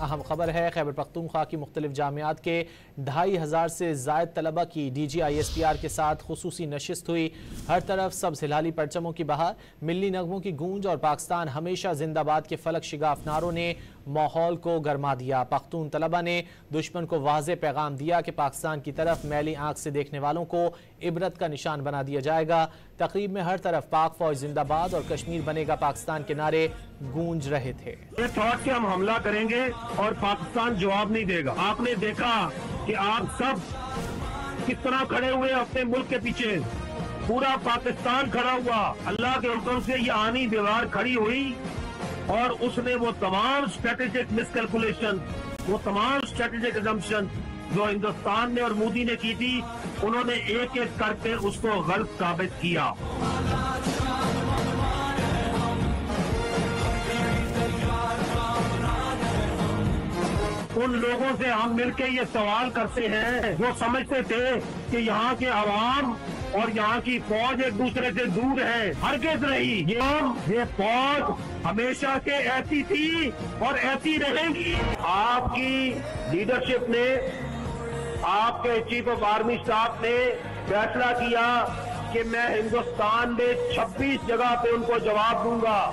اہم خبر ہے، خیبر پختونخوا کی مختلف جامعات کے 2500 سے زائد طلبہ کی DGISPR کے ساتھ خصوصی نشست ہوئی۔ ہر طرف سبز ہلالی پرچموں کی بہار، ملی نغموں کی گونج اور پاکستان ہمیشہ زندہ باد کے فلک شگاف نعروں نے ماحول کو گرما دیا۔ پختون طلبہ نے دشمن کو واضح پیغام دیا کہ پاکستان کی طرف میلی آنکھ سے دیکھنے والوں کو عبرت کا نشان بنا دیا جائے گا۔ تقریب میں ہر طرف پاک فوج زندہ باد اور کشمیر بنے گا پاکستان کے نعرے گونج رہے تھے۔ یہ تھاٹ کہ ہم حملہ کریں گے اور پاکستان جواب نہیں دے گا۔ آپ نے دیکھا کہ آپ سب کس طرح کھڑے ہوئے اپنے ملک کے پیچھے، پورا پاکستان کھڑا ہوا، اللہ کے حکم سے یہ آنی دیوار کھڑی ہوئی اور اس نے وہ تمام اسٹریٹجک مس کیلکولیشن، وہ تمام اسٹریٹجک ایزمپشن جو ہندوستان نے اور مودی نے کی تھی، انہوں نے ایک ایک کر کے اس کو غلط ثابت کیا۔ ان لوگوں سے ہم مل کے یہ سوال کرتے ہیں جو سمجھتے تھے کہ یہاں کے عوام اور یہاں کی فوج ایک دوسرے سے دور ہے، ہرگز نہیں۔ یہ فوج ہمیشہ سے ایسی تھی اور ایسی رہے گی۔ آپ کی لیڈرشپ نے، آپ کے چیف آف آرمی اسٹاف نے فیصلہ کیا کہ میں ہندوستان میں 26 جگہ پہ ان کو جواب دوں گا۔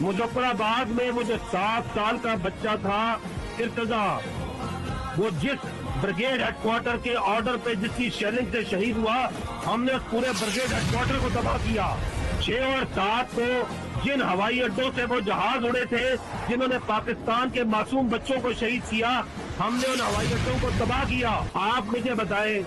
مظفر آباد میں مجھے 7 سال کا بچہ تھا ارتضا، وہ جس بریگیڈ ہیڈ کوارٹر کے آرڈر پہ جس کی شیلنگ سے شہید ہوا، ہم نے اس پورے بریگیڈ ہیڈ کوارٹر کو تباہ کیا۔ 6 اور 7 کو جن ہوائی اڈوں سے وہ جہاز اڑے تھے جنہوں نے پاکستان کے معصوم بچوں کو شہید کیا، ہم نے ان ہوائی اڈوں کو تباہ کیا۔ آپ مجھے بتائیں،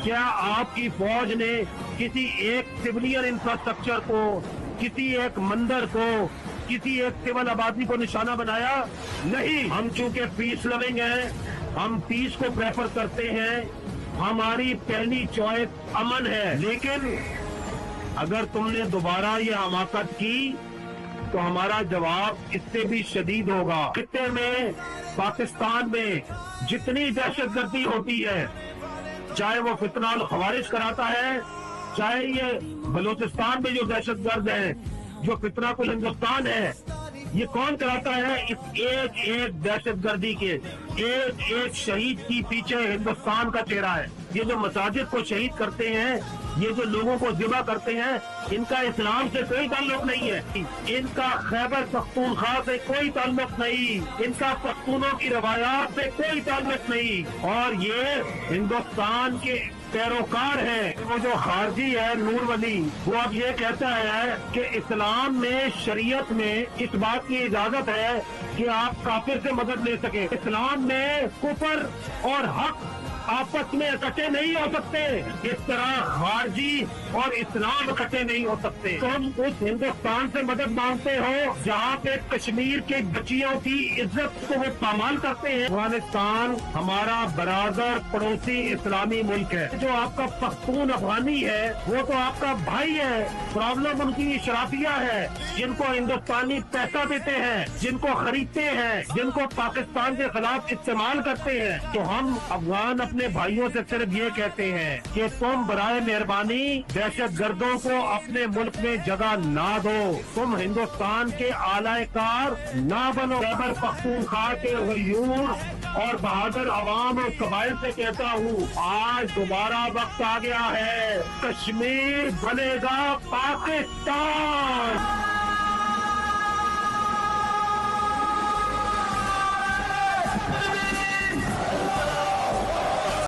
کیا آپ کی فوج نے کسی ایک سیولین انفراسٹرکچر کو، کسی ایک مندر کو، کسی ایک سول آبادی کو نشانہ بنایا؟ نہیں۔ ہم چونکہ پیس لونگ ہیں، ہم پیس کو پریفر کرتے ہیں، ہماری پہلی چوائس امن ہے، لیکن اگر تم نے دوبارہ یہ حماقت کی تو ہمارا جواب اس سے بھی شدید ہوگا۔ خطے میں، پاکستان میں جتنی دہشت گردی ہوتی ہے، چاہے وہ فتنہ الخوارج کراتا ہے، چاہے یہ بلوچستان میں جو دہشت گرد ہے، جو فتنہ کل ہندوستان ہے، یہ کون کراتا ہے؟ اس ایک ایک دہشت گردی کے ایک ایک شہید کی پیچھے ہندوستان کا چہرہ ہے۔ یہ جو مساجد کو شہید کرتے ہیں، یہ جو لوگوں کو ذبح کرتے ہیں، ان کا اسلام سے کوئی تعلق نہیں ہے، ان کا خیبر پختونخوا سے کوئی تعلق نہیں، ان کا پختونوں کی روایات سے کوئی تعلق نہیں، اور یہ ہندوستان کے پیروکار ہیں۔ وہ جو خارجی ہے نور ولی، وہ اب یہ کہتا ہے کہ اسلام میں، شریعت میں اس بات کی اجازت ہے کہ آپ کافر سے مدد لے سکیں۔ اسلام میں کفر اور حق آپس میں اکٹھے نہیں ہو سکتے، اس طرح خارجی اور اسلام اکٹھے نہیں ہو سکتے۔ تم اس ہندوستان سے مدد مانگتے ہو جہاں پہ کشمیر کے بچیوں کی عزت کو وہ پامال کرتے ہیں۔ افغانستان ہمارا برادر پڑوسی اسلامی ملک ہے۔ جو آپ کا پختون افغانی ہے وہ تو آپ کا بھائی ہے، پرابلم ان کی اشرافیہ ہے، جن کو ہندوستانی پیسہ دیتے ہیں، جن کو خریدتے ہیں، جن کو پاکستان کے خلاف استعمال کرتے ہیں۔ تو ہم افغان اپنے بھائیوں سے صرف یہ کہتے ہیں کہ تم برائے مہربانی دہشت گردوں کو اپنے ملک میں جگہ نہ دو، تم ہندوستان کے اعلی کار نہ بنو۔ خیبر پختونخوا کے غیور اور بہادر عوام اور قبائل سے کہتا ہوں، آج دوبارہ وقت آ گیا ہے، کشمیر بنے گا پاکستان۔